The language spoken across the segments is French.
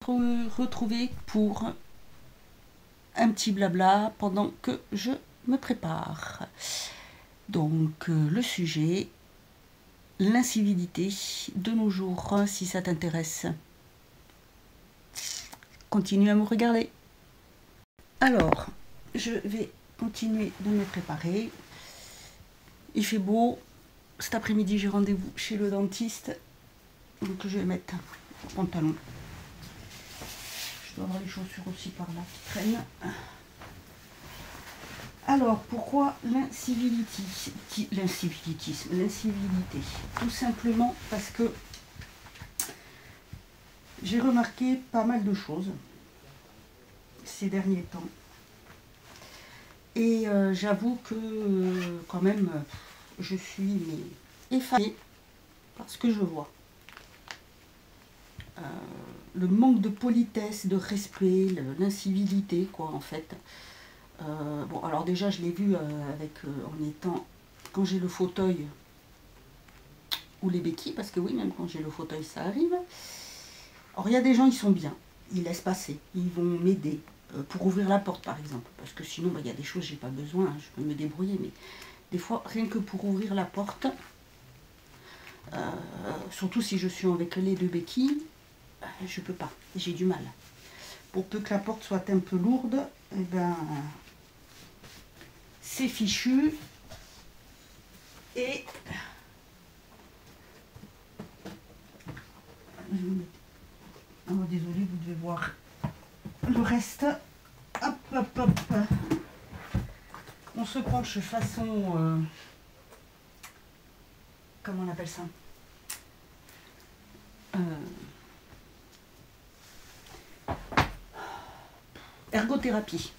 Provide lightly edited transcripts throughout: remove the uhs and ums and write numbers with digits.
retrouver pour un petit blabla pendant que je me prépare. Donc le sujet, l'incivilité de nos jours, si ça t'intéresse. Continue à me regarder. Alors, je vais continuer de me préparer. Il fait beau. Cet après-midi, j'ai rendez-vous chez le dentiste. Donc je vais mettre le pantalon. Je dois avoir les chaussures aussi par là qui traînent. Alors, pourquoi l'incivilitisme? L'incivilité. Tout simplement parce que j'ai remarqué pas mal de choses ces derniers temps. Et j'avoue que quand même, je suis effrayée par ce que je vois. Le manque de politesse, de respect, l'incivilité, quoi, en fait. Bon, alors déjà, je l'ai vu en étant, quand j'ai le fauteuil ou les béquilles, parce que oui, même quand j'ai le fauteuil, ça arrive. Alors, il y a des gens, ils sont bien, ils laissent passer, ils vont m'aider pour ouvrir la porte, par exemple, parce que sinon, il y a des choses, j'ai pas besoin, hein, je peux me débrouiller, mais des fois, rien que pour ouvrir la porte, surtout si je suis avec les deux béquilles, je peux pas, j'ai du mal. Pour peu que la porte soit un peu lourde, eh ben, c'est fichu. Et oh, désolé, vous devez voir le reste. Hop, hop, hop. On se penche façon... comment on appelle ça? Ergothérapie.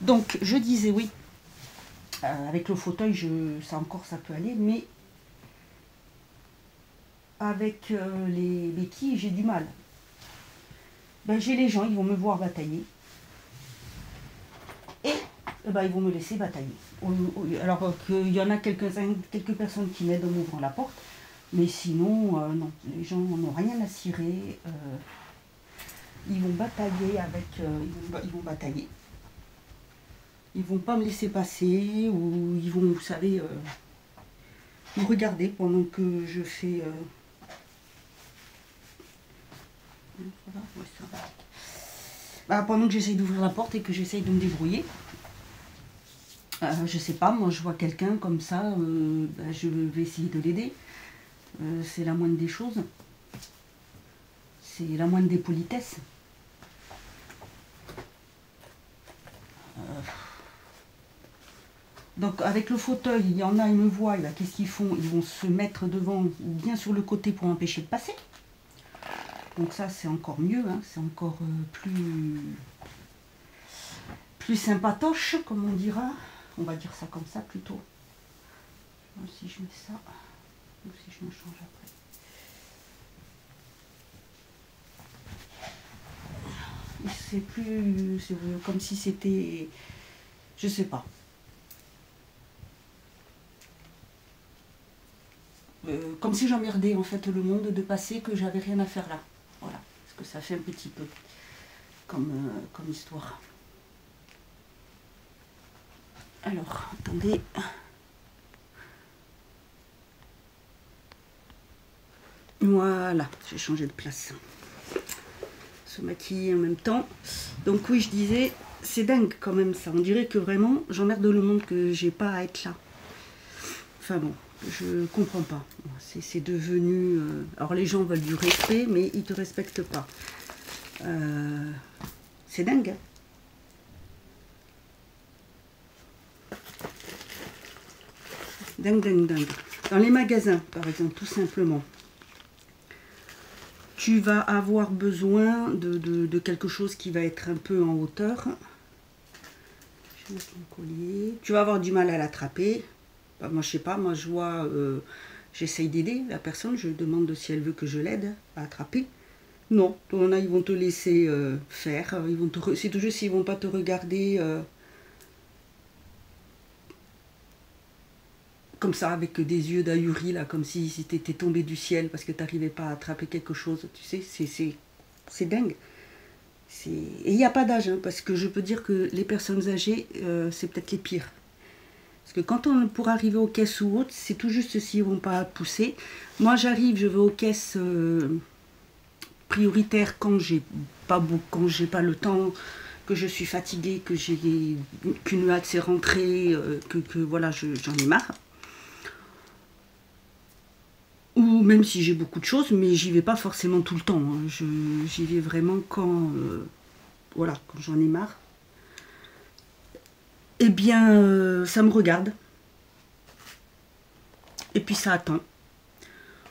Donc, je disais oui. Avec le fauteuil, ça peut aller, mais avec les béquilles, j'ai du mal. Ben, j'ai les gens, ils vont me voir batailler. Et ben, ils vont me laisser batailler. Alors qu'il y en a quelques personnes qui m'aident en ouvrant la porte, mais sinon, non, les gens n'ont rien à cirer. Ils vont batailler ils vont batailler. Ils vont pas me laisser passer, ou ils vont, vous savez, me regarder pendant que je fais... Ça va? Ouais, ça va. Bah, pendant que j'essaye d'ouvrir la porte et que j'essaye de me débrouiller. Je sais pas, moi je vois quelqu'un comme ça, bah, je vais essayer de l'aider. C'est la moindre des choses. C'est la moindre des politesses. Donc avec le fauteuil, il y en a, ils me voient, qu'est-ce qu'ils font? Ils vont se mettre devant ou bien sur le côté pour empêcher de passer. Donc ça c'est encore mieux, hein, c'est encore plus sympatoche, comme on dira. On va dire ça comme ça plutôt. Si je mets ça, ou si je me change après. C'est plus... C'est comme si c'était... Je sais pas. Comme si j'emmerdais en fait le monde de passer, que j'avais rien à faire là. Voilà, parce que ça fait un petit peu comme histoire. Alors, attendez. Voilà, j'ai changé de place. Se maquiller en même temps. Donc oui, je disais, c'est dingue quand même ça. On dirait que vraiment, j'emmerde le monde, que j'ai pas à être là. Enfin bon, je comprends pas. C'est devenu... alors les gens veulent du respect, mais ils te respectent pas. C'est dingue. Dingue, dingue, dingue. Dans les magasins, par exemple, tout simplement, tu vas avoir besoin de quelque chose qui va être un peu en hauteur. Je vais mettre mon collier. Tu vas avoir du mal à l'attraper. Bah, moi, je sais pas, moi, je vois... j'essaye d'aider la personne, je demande si elle veut que je l'aide à attraper. Non, ils vont te laisser faire. C'est toujours s'ils vont pas te regarder... comme ça, avec des yeux d'ahuri, là, comme si tu étais tombé du ciel parce que tu n'arrivais pas à attraper quelque chose, tu sais, c'est C'est dingue. Et il n'y a pas d'âge, hein, parce que je peux dire que les personnes âgées, c'est peut-être les pires. Parce que quand on pour arriver aux caisses ou autres, c'est tout juste s'ils ne vont pas pousser. Moi, j'arrive, je vais aux caisses prioritaires quand j'ai pas le temps, que je suis fatiguée, que j'ai qu'une hâte c'est rentrée, que voilà, j'en ai marre. Ou même si j'ai beaucoup de choses, mais j'y vais pas forcément tout le temps. Hein. J'y vais vraiment quand, voilà, quand j'en ai marre. Eh bien, ça me regarde. Et puis ça attend.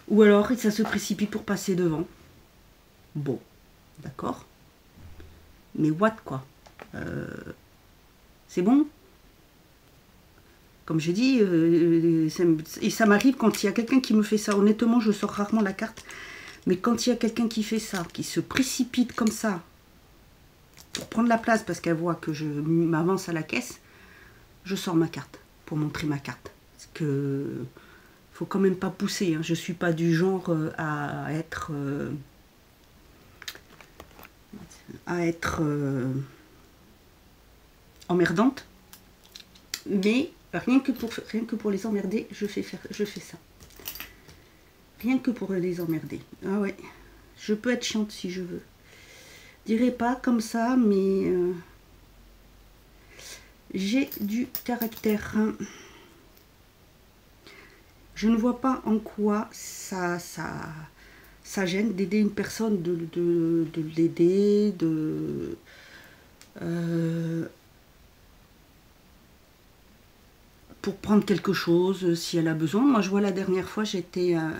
Ou alors, ça se précipite pour passer devant. Bon, d'accord. Mais what, quoi. C'est bon. Comme je dis, et ça m'arrive quand il y a quelqu'un qui me fait ça. Honnêtement, je sors rarement la carte. Mais quand il y a quelqu'un qui fait ça, qui se précipite comme ça, pour prendre la place parce qu'elle voit que je m'avance à la caisse, je sors ma carte pour montrer ma carte. Parce que faut quand même pas pousser. Hein. Je suis pas du genre à être emmerdante. Mais rien que pour les emmerder, je fais ça. Rien que pour les emmerder. Ah ouais. Je peux être chiante si je veux. Je dirais pas comme ça, mais j'ai du caractère. Je ne vois pas en quoi ça gêne d'aider une personne, de l'aider, pour prendre quelque chose si elle a besoin. Moi, je vois la dernière fois, j'étais à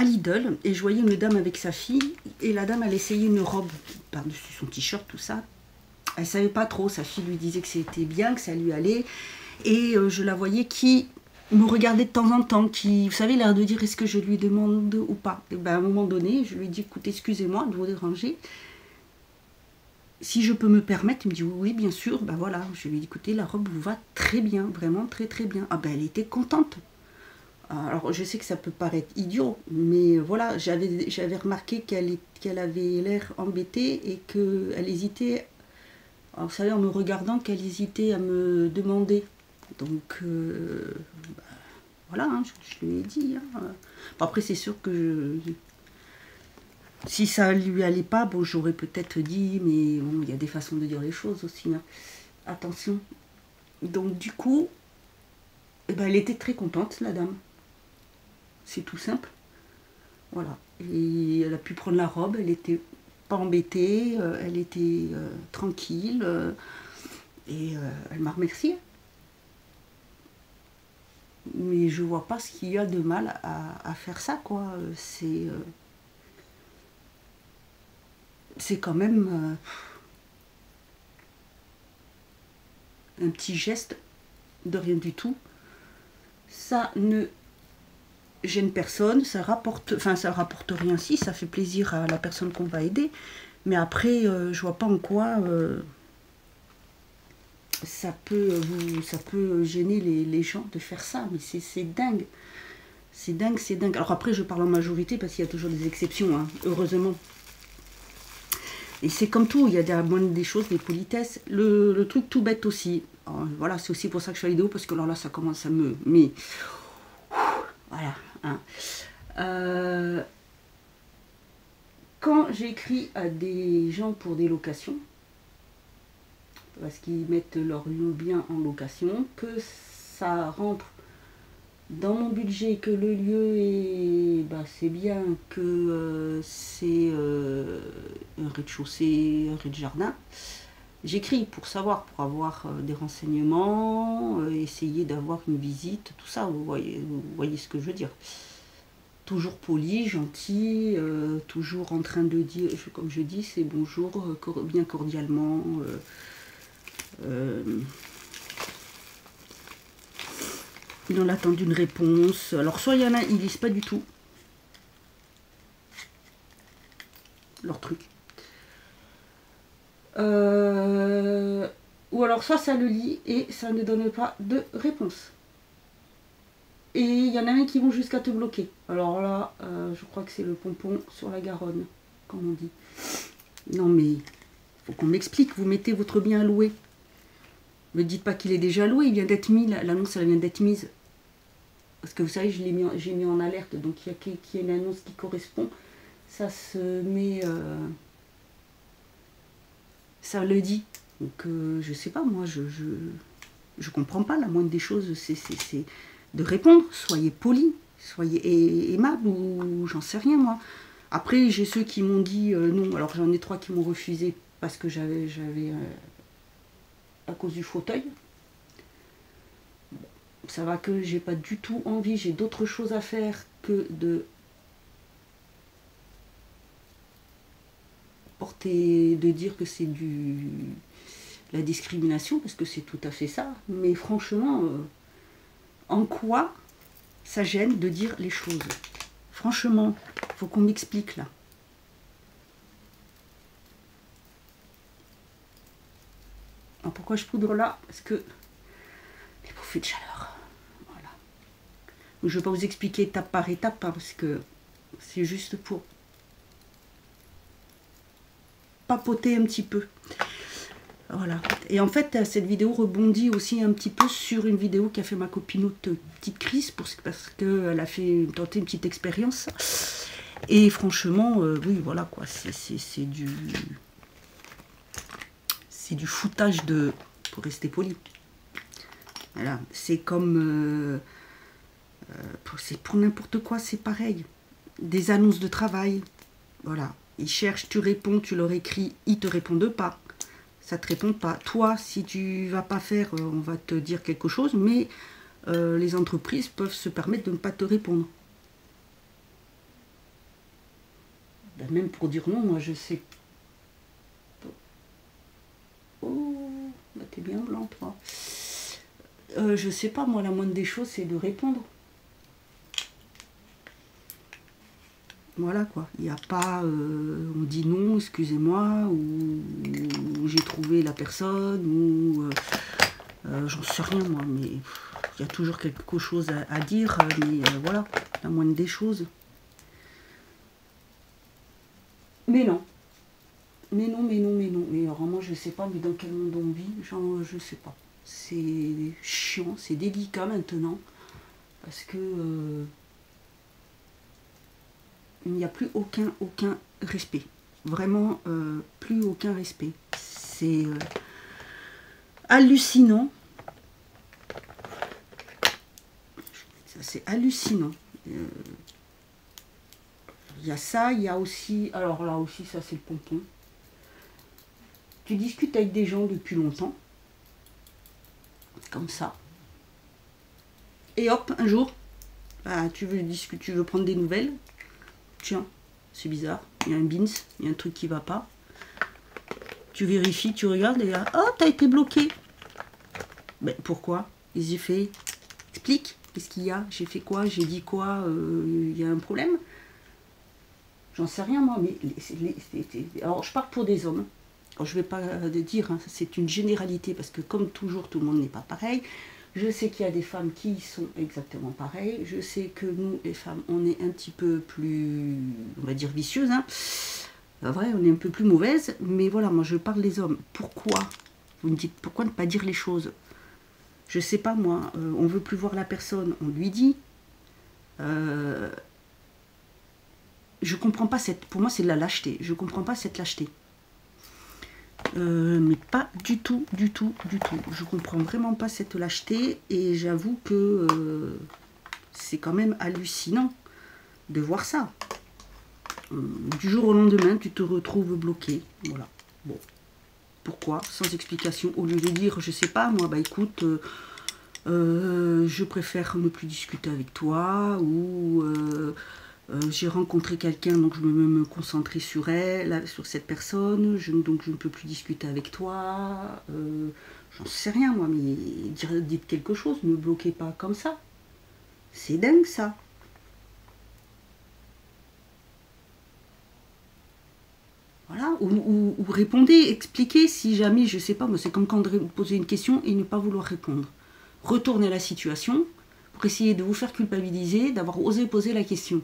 Lidl et je voyais une dame avec sa fille et la dame elle essayait une robe par-dessus son t-shirt, tout ça. Elle savait pas trop, sa fille lui disait que c'était bien, que ça lui allait et je la voyais qui me regardait de temps en temps, qui, vous savez, l'air de dire est-ce que je lui demande ou pas. Et ben, à un moment donné, je lui ai dit écoutez, excusez-moi de vous déranger. Si je peux me permettre, il me dit oui, bien sûr, ben voilà. Je lui ai dit écoutez, la robe vous va très bien, vraiment très très bien. Ah ben elle était contente. Alors je sais que ça peut paraître idiot, mais voilà, j'avais remarqué qu'elle avait l'air embêtée et qu'elle hésitait, alors, vous savez, en me regardant, qu'elle hésitait à me demander. Donc voilà, hein, je lui ai dit. Hein. Bon, après c'est sûr que si ça lui allait pas, bon j'aurais peut-être dit, mais bon, il y a des façons de dire les choses aussi. Hein. Attention. Donc du coup, eh ben, elle était très contente, la dame. C'est tout simple. Voilà. Et elle a pu prendre la robe, elle était pas embêtée, elle était tranquille, et elle m'a remerciée. Mais je vois pas ce qu'il y a de mal à faire ça, quoi. C'est quand même un petit geste de rien du tout. Ça ne gêne personne, ça rapporte rien si, ça fait plaisir à la personne qu'on va aider, mais après je vois pas en quoi ça peut gêner les gens de faire ça, mais c'est dingue. C'est dingue, c'est dingue. Alors après je parle en majorité parce qu'il y a toujours des exceptions, hein, heureusement. Et c'est comme tout, il y a des choses, des politesses. Le truc tout bête aussi. Alors, voilà, c'est aussi pour ça que je fais la vidéo, parce que alors là ça commence à me... Mais voilà. Hein. Quand j'écris à des gens pour des locations, parce qu'ils mettent leur bien en location, que ça rentre dans mon budget, que le lieu est, c'est bien, que c'est un rez-de-chaussée, un rez-de-jardin, j'écris pour savoir, pour avoir des renseignements, essayer d'avoir une visite, tout ça, vous voyez ce que je veux dire. Toujours poli, gentil, toujours en train de dire, comme je dis, c'est bonjour, bien cordialement. Dans l'attente d'une réponse. Alors soit il y en a, ils lisent pas du tout leur truc. Ou alors soit ça le lit et ça ne donne pas de réponse. Et il y en a un qui vont jusqu'à te bloquer. Alors là, je crois que c'est le pompon sur la Garonne, comme on dit. Non mais, faut qu'on m'explique, vous mettez votre bien à louer. Ne me dites pas qu'il est déjà loué, il vient d'être mis, l'annonce elle vient d'être mise. Parce que vous savez, j'ai mis en alerte, donc il y a une annonce qui correspond. Ça se met... ça le dit. Donc je sais pas, moi, je comprends pas. La moindre des choses, c'est de répondre. Soyez poli, soyez aimable, ou j'en sais rien, moi. Après, j'ai ceux qui m'ont dit non. Alors j'en ai 3 qui m'ont refusé parce que j'avais à cause du fauteuil. Ça va que j'ai pas du tout envie, j'ai d'autres choses à faire que de porter, de dire que c'est la discrimination, parce que c'est tout à fait ça. Mais franchement, en quoi ça gêne de dire les choses? Franchement, faut qu'on m'explique là. Alors pourquoi je poudre là? Parce que les bouffées de chaleur. Voilà. Je ne vais pas vous expliquer étape par étape, hein, parce que c'est juste pour papoter un petit peu. Voilà. Et en fait, cette vidéo rebondit aussi un petit peu sur une vidéo qu'a fait ma copinoute Petite Crise, parce qu'elle a tenté une petite expérience. Et franchement, oui, voilà quoi, c'est du foutage de... pour rester poli. Voilà, c'est comme... c'est pour n'importe quoi, c'est pareil. Des annonces de travail, voilà. Ils cherchent, tu réponds, tu leur écris, ils te répondent pas. Ça te répond pas. Toi, si tu vas pas faire, on va te dire quelque chose, mais les entreprises peuvent se permettre de ne pas te répondre. Ben, même pour dire non, moi je sais. Oh, bah t'es bien blanc, toi. Je sais pas, moi la moindre des choses, c'est de répondre. Voilà quoi, il n'y a pas, on dit non, excusez-moi, ou j'ai trouvé la personne, ou j'en sais rien moi, mais il y a toujours quelque chose à dire, mais voilà, la moindre des choses. Mais non, mais non, mais non, mais non, mais vraiment je sais pas, mais dans quel monde on vit, genre, je sais pas. C'est chiant, c'est délicat maintenant, parce que... il n'y a plus aucun respect. Vraiment, plus aucun respect. C'est hallucinant. C'est hallucinant. Il y a ça, il y a aussi... Alors là aussi, ça c'est le pompon. Tu discutes avec des gens depuis longtemps. Comme ça. Et hop, un jour, bah, tu veux prendre des nouvelles. Tiens, c'est bizarre, il y a un bins, il y a un truc qui va pas. Tu vérifies, tu regardes et là, oh, t'as été bloqué. Ben, pourquoi? Ils ont fait, explique, qu'est-ce qu'il y a? J'ai fait quoi? J'ai dit quoi? Il y a un problème? J'en sais rien, moi, mais... alors, je parle pour des hommes. Alors, je vais pas dire, hein, c'est une généralité, parce que comme toujours, tout le monde n'est pas pareil. Je sais qu'il y a des femmes qui sont exactement pareilles. Je sais que nous, les femmes, on est un petit peu plus, on va dire, vicieuses. Hein. Vrai, on est un peu plus mauvaises. Mais voilà, moi, je parle des hommes. Pourquoi? Vous me dites, pourquoi ne pas dire les choses? Je sais pas, moi. On veut plus voir la personne, on lui dit. Je comprends pas cette... Pour moi, c'est de la lâcheté. Je comprends pas cette lâcheté. Mais pas du tout, du tout, du tout. Je comprends vraiment pas cette lâcheté et j'avoue que c'est quand même hallucinant de voir ça. Du jour au lendemain, tu te retrouves bloqué. Voilà. Bon. Pourquoi? Sans explication. Au lieu de dire, je sais pas, moi, bah écoute, je préfère ne plus discuter avec toi ou... j'ai rencontré quelqu'un, donc je veux me concentrer sur elle, sur cette personne, donc je ne peux plus discuter avec toi. J'en sais rien moi, mais dites quelque chose, ne me bloquez pas comme ça. C'est dingue ça. Voilà, ou répondez, expliquez si jamais, je sais pas, moi c'est comme quand on poser une question et ne pas vouloir répondre. Retournez la situation, pour essayer de vous faire culpabiliser d'avoir osé poser la question.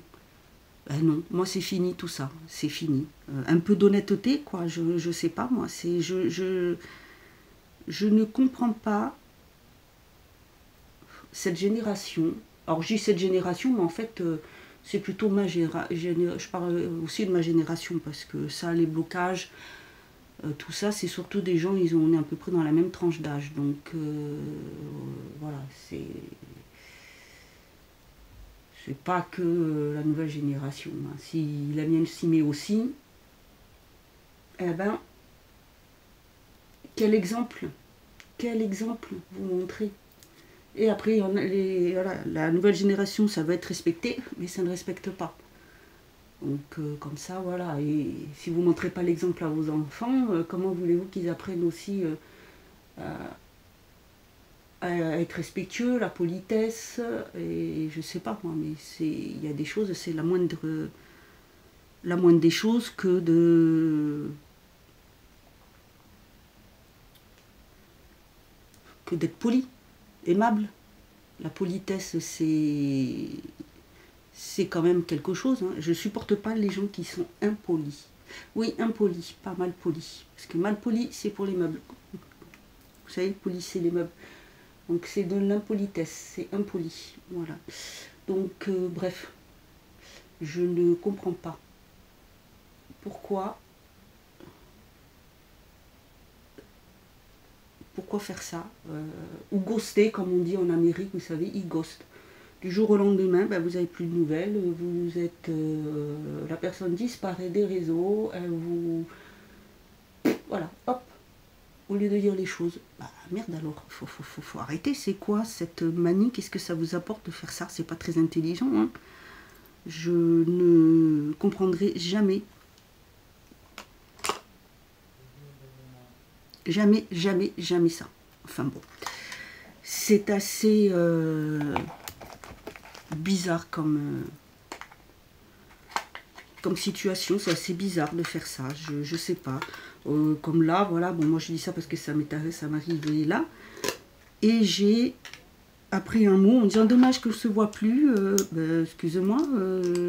Ben non, moi c'est fini tout ça, c'est fini. Un peu d'honnêteté, quoi, je sais pas moi, je ne comprends pas cette génération. Alors je dis cette génération, mais en fait c'est plutôt ma génération. Je parle aussi de ma génération parce que ça, les blocages, tout ça, c'est surtout des gens, on est à peu près dans la même tranche d'âge. Donc voilà, c'est pas que la nouvelle génération. Hein. Si la mienne s'y met aussi, eh ben, quel exemple vous montrez? Et après, voilà, la nouvelle génération, ça va être respecté, mais ça ne respecte pas. Donc comme ça, voilà. Et si vous ne montrez pas l'exemple à vos enfants, comment voulez-vous qu'ils apprennent aussi à être respectueux, la politesse, et je sais pas moi, mais il y a des choses, c'est la moindre des choses que d'être poli, aimable. La politesse, c'est quand même quelque chose. Hein. Je supporte pas les gens qui sont impolis. Oui, impolis, pas mal polis. Parce que mal poli, c'est pour les meubles. Vous savez, poli, c'est les meubles. Donc c'est de l'impolitesse, c'est impoli. Voilà. Donc, bref, je ne comprends pas. Pourquoi faire ça ou ghoster, comme on dit en Amérique, vous savez, ils ghostent. Du jour au lendemain, ben, vous n'avez plus de nouvelles, vous êtes, la personne disparaît des réseaux, voilà, hop, au lieu de dire les choses, bah merde alors, faut arrêter, c'est quoi cette manie, qu'est-ce que ça vous apporte de faire ça, c'est pas très intelligent, hein. Je ne comprendrai jamais, jamais ça. Enfin bon, c'est assez bizarre comme situation, c'est assez bizarre de faire ça, je sais pas. Comme là, voilà, bon moi je dis ça parce que ça m'arrive là, et j'ai appris un mot en disant dommage que je ne se voit plus, excusez-moi,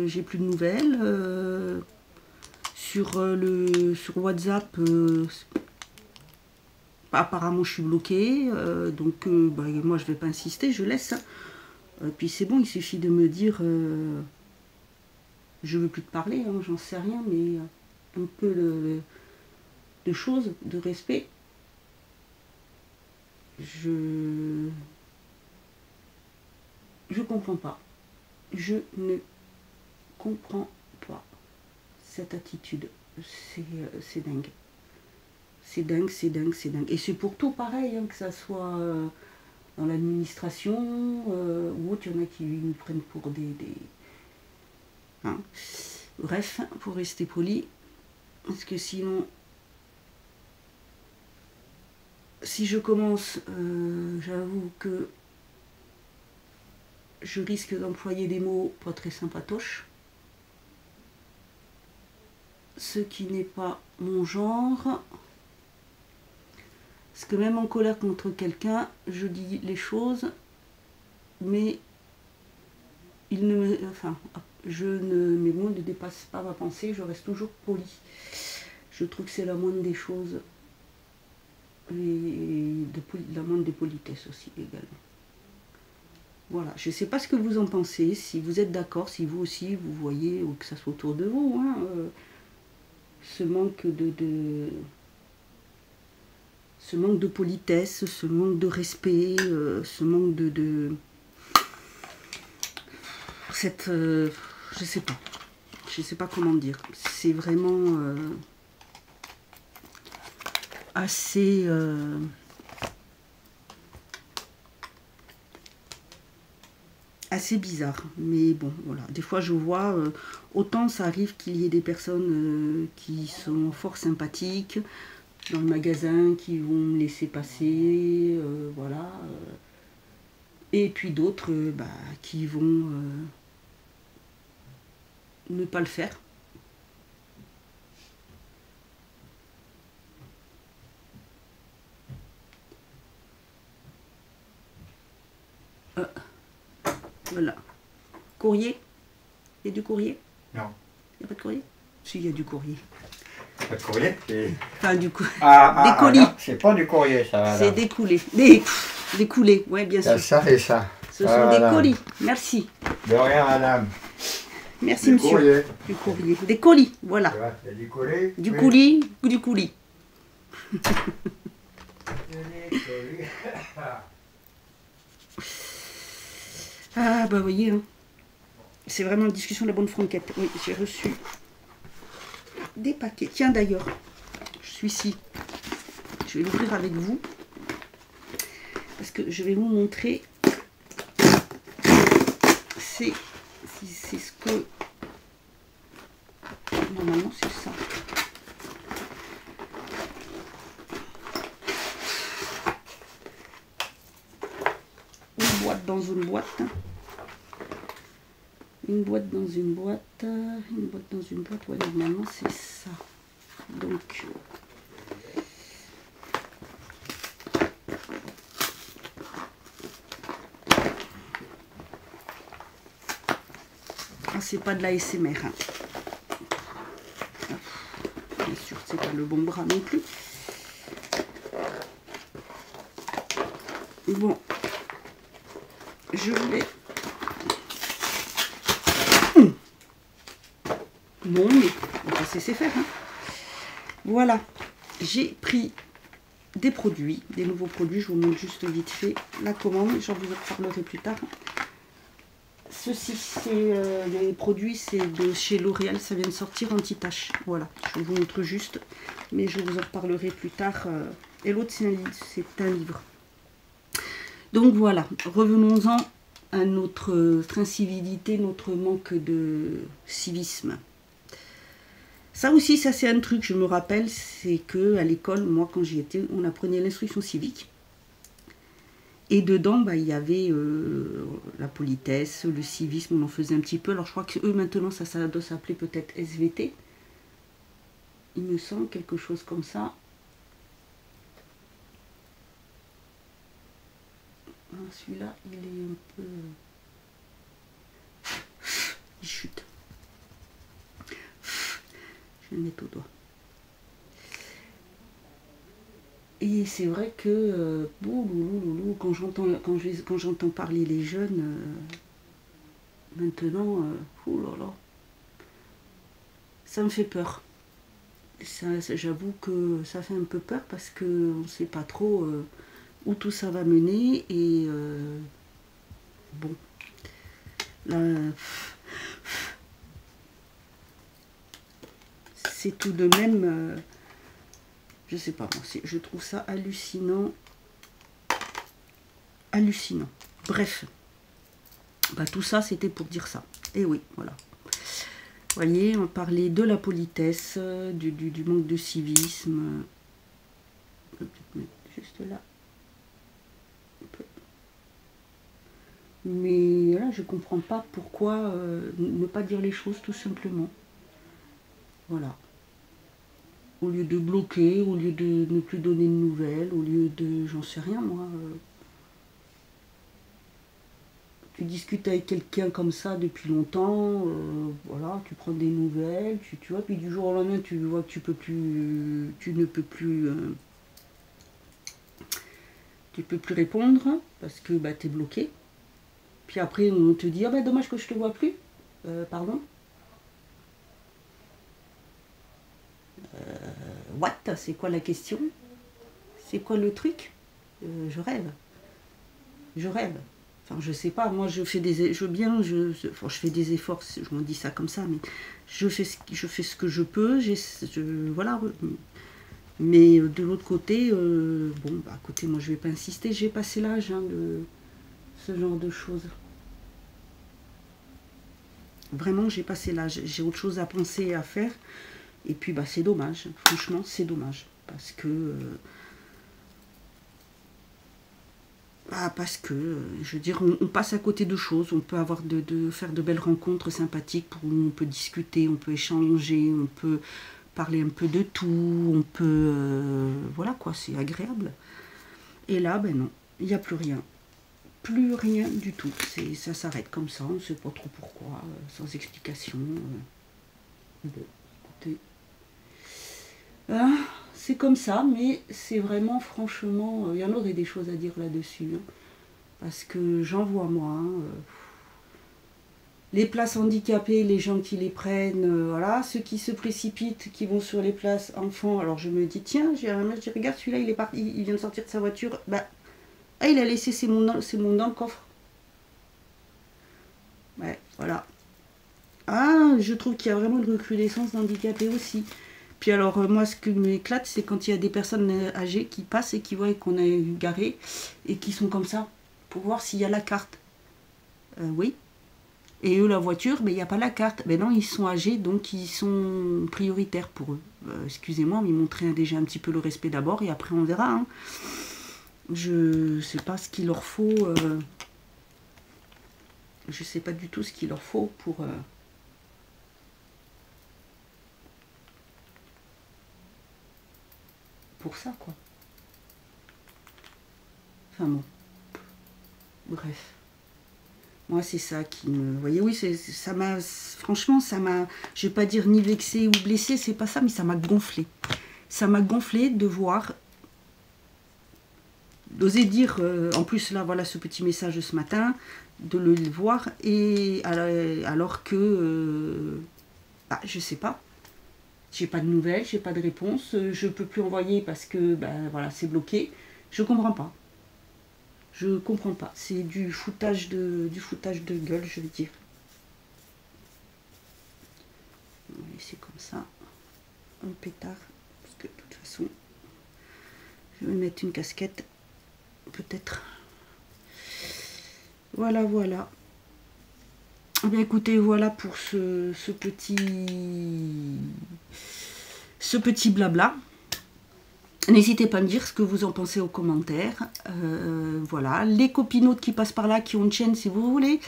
j'ai plus de nouvelles, sur WhatsApp, apparemment je suis bloquée, donc moi je vais pas insister, je laisse, puis c'est bon, il suffit de me dire je veux plus te parler, hein, j'en sais rien, mais un peu de choses, de respect. Je comprends pas. Je ne comprends pas cette attitude. C'est dingue. C'est dingue, c'est dingue, c'est dingue. Et c'est pour tout pareil, hein, que ça soit dans l'administration ou autre, il y en a qui nous prennent pour des hein. Bref, pour rester poli, parce que sinon, si je commence, j'avoue que je risque d'employer des mots pas très sympatoches, ce qui n'est pas mon genre, parce que même en colère contre quelqu'un, je dis les choses, mais mes mots ne dépassent pas ma pensée, je reste toujours poli. Je trouve que c'est la moindre des choses, et la moindre des politesses aussi également. Voilà, je ne sais pas ce que vous en pensez, si vous êtes d'accord, si vous aussi vous voyez, ou que ça soit autour de vous, hein, ce manque de politesse, ce manque de respect, ce manque cette, je sais pas comment dire, c'est vraiment assez bizarre, mais bon, voilà, des fois je vois, autant ça arrive qu'il y ait des personnes qui sont fort sympathiques dans le magasin, qui vont me laisser passer, voilà, et puis d'autres qui vont ne pas le faire. Voilà. Courrier. Il y a du courrier? Non. Il n'y a pas de courrier? Si, il y a du courrier. Pas de courrier? Enfin, du coup. Des colis. C'est pas du courrier, ça. C'est des coulées. Des coulées, ouais, bien sûr. Ça et ça. Ce sont des colis. Merci. De rien, madame. Merci, monsieur. Courrier. Du courrier. Des colis, voilà. Il y a du colis. Du colis ou du coulis. Ah, bah, vous voyez, hein. C'est vraiment une discussion de la bonne franquette. Oui, j'ai reçu des paquets. Tiens, d'ailleurs, celui-ci, je vais l'ouvrir avec vous. Parce que je vais vous montrer. C'est ce que... Normalement, c'est ça. Une boîte dans une boîte. Une boîte dans une boîte. Une boîte dans une boîte. Ouais, normalement, c'est ça. Donc... c'est pas de la SMR. Hein. Bien sûr, c'est pas le bon bras non plus. Bon, je voulais... Non, mais on va cesser faire. Hein. Voilà, j'ai pris des produits, des nouveaux produits. Je vous montre juste vite fait la commande. J'en vous en reparlerai plus tard. Ceci, c'est les produits, c'est de chez L'Oréal, ça vient de sortir anti-tache. Voilà, je vous montre juste, mais je vous en reparlerai plus tard. Et l'autre, c'est un livre. Donc voilà, revenons-en à notre incivilité, notre manque de civisme. Ça aussi, ça c'est un truc, je me rappelle, c'est que à l'école, moi quand j'y étais, on apprenait l'instruction civique. Et dedans, bah, il y avait la politesse, le civisme, on en faisait un petit peu. Alors je crois que eux maintenant, ça doit s'appeler peut-être SVT. Il me semble, quelque chose comme ça. Celui-là, il est un peu... Il chute. Je vais le mettre au doigt. Et c'est vrai que quand j'entends parler les jeunes, maintenant, oh là là, ça me fait peur. J'avoue que ça fait un peu peur parce qu'on ne sait pas trop où tout ça va mener. Et bon, là, c'est tout de même... je sais pas, moi, je trouve ça hallucinant. Hallucinant. Bref. Bah, tout ça, c'était pour dire ça. Et oui, voilà. Vous voyez, on parlait de la politesse, du manque de civisme. On peut peut-être mettre juste là. Mais là, je comprends pas pourquoi ne pas dire les choses, tout simplement. Voilà. Au lieu de bloquer, au lieu de ne plus donner de nouvelles, au lieu de... j'en sais rien, moi. Tu discutes avec quelqu'un comme ça depuis longtemps, voilà, tu prends des nouvelles, tu vois, puis du jour au lendemain, tu vois que tu ne peux plus répondre, parce que bah, tu es bloqué. Puis après, on te dit, ah bah dommage que je te vois plus, pardon. What? C'est quoi la question? C'est quoi le truc? Je rêve. Je rêve. Enfin, je sais pas, moi je fais des... je fais des efforts, je m'en dis ça comme ça, mais je fais ce que je peux, voilà. Mais de l'autre côté, bon, bah, à côté, moi je vais pas insister, j'ai passé l'âge hein, de ce genre de choses. Vraiment, j'ai passé l'âge, j'ai autre chose à penser et à faire. Et puis, bah, c'est dommage, franchement, c'est dommage. Parce que... je veux dire, on passe à côté de choses, on peut avoir faire de belles rencontres sympathiques, où on peut discuter, on peut échanger, on peut parler un peu de tout, on peut... voilà quoi, c'est agréable. Et là, ben non, il n'y a plus rien. plus rien du tout. Ça s'arrête comme ça, on ne sait pas trop pourquoi, sans explication. Bon, écoutez. C'est comme ça, mais c'est vraiment, franchement, il y en aurait des choses à dire là-dessus. Hein, parce que j'en vois moi. Hein, les places handicapées, les gens qui les prennent, voilà, ceux qui se précipitent, qui vont sur les places enfants. Alors je me dis, tiens, je regarde celui-là, il est parti, il vient de sortir de sa voiture. Bah, ah, il a laissé ses mondes dans le coffre. Ouais, voilà. Ah, je trouve qu'il y a vraiment une recrudescence d'handicapés aussi. Puis alors, moi, ce qui m'éclate, c'est quand il y a des personnes âgées qui passent et qui voient qu'on a garé et qui sont comme ça, pour voir s'il y a la carte. Oui. Et eux, la voiture, mais il n'y a pas la carte. Mais non, ils sont âgés, donc ils sont prioritaires pour eux. Excusez-moi, mais montrer déjà un petit peu le respect d'abord, et après on verra. Hein. Je sais pas ce qu'il leur faut. Je sais pas du tout ce qu'il leur faut pour ça, quoi. Enfin bon. Bref. Moi, c'est ça qui me... Vous voyez, oui, ça m'a... Franchement, ça m'a... Je vais pas dire ni vexé ou blessé, c'est pas ça, mais ça m'a gonflé. Ça m'a gonflé de voir... D'oser dire... en plus, là, voilà ce petit message ce matin, de le voir, et alors que... bah, je sais pas. J'ai pas de nouvelles, j'ai pas de réponse, je peux plus envoyer parce que, ben, voilà, c'est bloqué. Je comprends pas. Je comprends pas. C'est du foutage de gueule, je veux dire. On va laisser comme ça. Un pétard. Parce que de toute façon, je vais mettre une casquette. Peut-être. Voilà, voilà. Eh bien, écoutez, voilà pour ce petit blabla. N'hésitez pas à me dire ce que vous en pensez aux commentaires. Voilà, les copinotes qui passent par là, qui ont une chaîne, si vous voulez.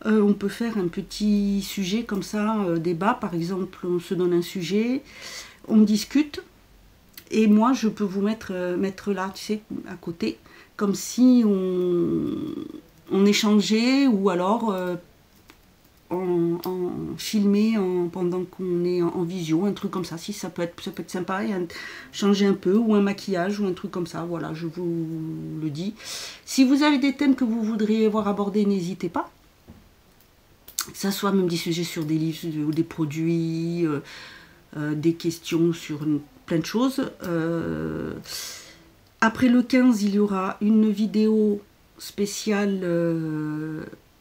On peut faire un petit sujet comme ça, débat. Par exemple, on se donne un sujet, on discute. Et moi, je peux vous mettre là, tu sais, à côté. Comme si on échangeait, ou alors... filmer pendant qu'on est en visio, un truc comme ça, si ça peut être sympa, et changer un peu, ou un maquillage, ou un truc comme ça, voilà, je vous le dis. Si vous avez des thèmes que vous voudriez voir abordés, n'hésitez pas, que ça soit même des sujets sur des livres, ou des produits, des questions sur plein de choses. Après le 15, il y aura une vidéo spéciale...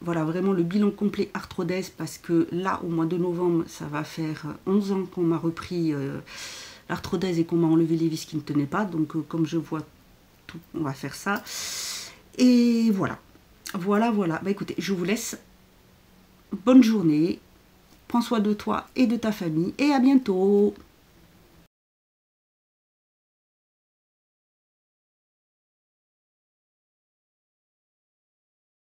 voilà, vraiment le bilan complet arthrodèse, parce que là, au mois de novembre, ça va faire 11 ans qu'on m'a repris l'arthrodèse et qu'on m'a enlevé les vis qui ne tenaient pas. Donc, comme je vois tout, on va faire ça. Et voilà. Voilà, voilà. Bah écoutez, je vous laisse. Bonne journée. Prends soin de toi et de ta famille. Et à bientôt.